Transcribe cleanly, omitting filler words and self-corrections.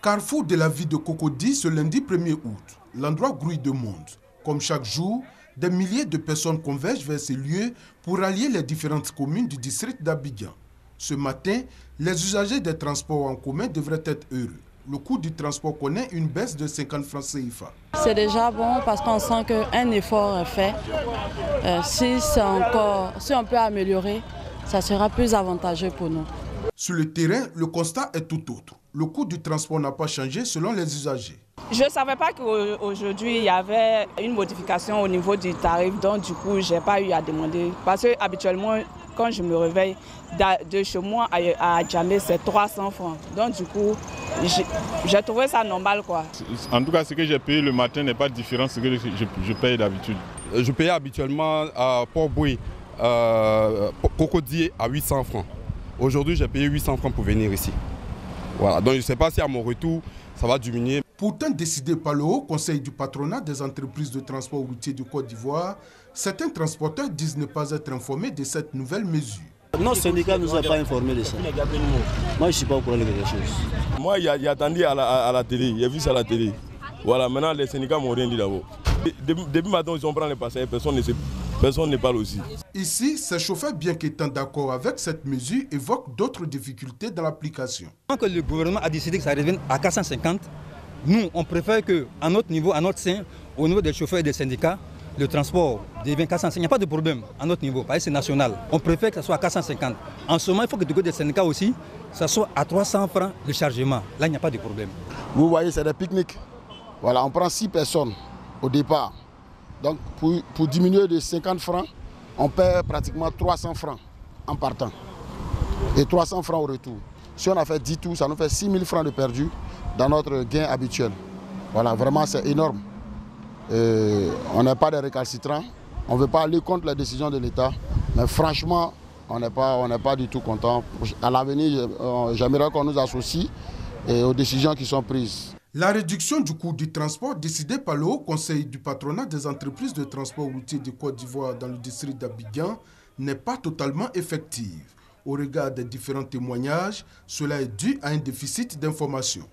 Carrefour de la ville de Cocody ce lundi 1er août. L'endroit grouille de monde. Comme chaque jour, des milliers de personnes convergent vers ces lieux pour allier les différentes communes du district d'Abidjan. Ce matin, les usagers des transports en commun devraient être heureux. Le coût du transport connaît une baisse de 50 francs CFA. C'est déjà bon parce qu'on sent qu'un effort est fait. Si on peut améliorer, ça sera plus avantageux pour nous. Sur le terrain, le constat est tout autre. Le coût du transport n'a pas changé selon les usagers. Je ne savais pas qu'aujourd'hui il y avait une modification au niveau du tarif, donc du coup je n'ai pas eu à demander. Parce que habituellement, quand je me réveille de chez moi à Djamé, c'est 300 francs. Donc du coup, j'ai trouvé ça normal, quoi. En tout cas, ce que j'ai payé le matin n'est pas différent de ce que je paye d'habitude. Je payais habituellement à Port-Boué, Cocody à 800 francs. Aujourd'hui, j'ai payé 800 francs pour venir ici. Voilà, donc je ne sais pas si à mon retour, ça va diminuer. Pourtant décidé par le Haut Conseil du patronat des entreprises de transport routier de Côte d'Ivoire, certains transporteurs disent ne pas être informés de cette nouvelle mesure. Notre syndicat ne nous a pas informés de ça. Moi, je ne suis pas au courant de quelque chose. Moi, il y a attendu à la télé, j'ai vu ça à la télé. Voilà, maintenant les syndicats m'ont rien dit d'abord. Depuis matin, ils ont pris les passagers, personne ne parle aussi. Ici, ces chauffeurs, bien qu'étant d'accord avec cette mesure, évoquent d'autres difficultés dans l'application. Tant que le gouvernement a décidé que ça revienne à 450, nous, on préfère qu'à notre niveau, à notre sein, au niveau des chauffeurs et des syndicats, le transport devient 450. Il n'y a pas de problème à notre niveau, parce que c'est national. On préfère que ça soit à 450. En ce moment, il faut que du côté des syndicats aussi, ça soit à 300 francs le chargement. Là, il n'y a pas de problème. Vous voyez, c'est des pique-niques. Voilà, on prend 6 personnes au départ. Donc, pour diminuer de 50 francs, on perd pratiquement 300 francs en partant. Et 300 francs au retour. Si on a fait 10 tours, ça nous fait 6 000 francs de perdu dans notre gain habituel. Voilà, vraiment, c'est énorme. On n'est pas des récalcitrants. On ne veut pas aller contre les décisions de l'État. Mais franchement, on n'est pas du tout content. À l'avenir, j'aimerais qu'on nous associe aux décisions qui sont prises. La réduction du coût du transport décidée par le Haut Conseil du patronat des entreprises de transport routier de Côte d'Ivoire dans le district d'Abidjan n'est pas totalement effective. Au regard des différents témoignages, cela est dû à un déficit d'information.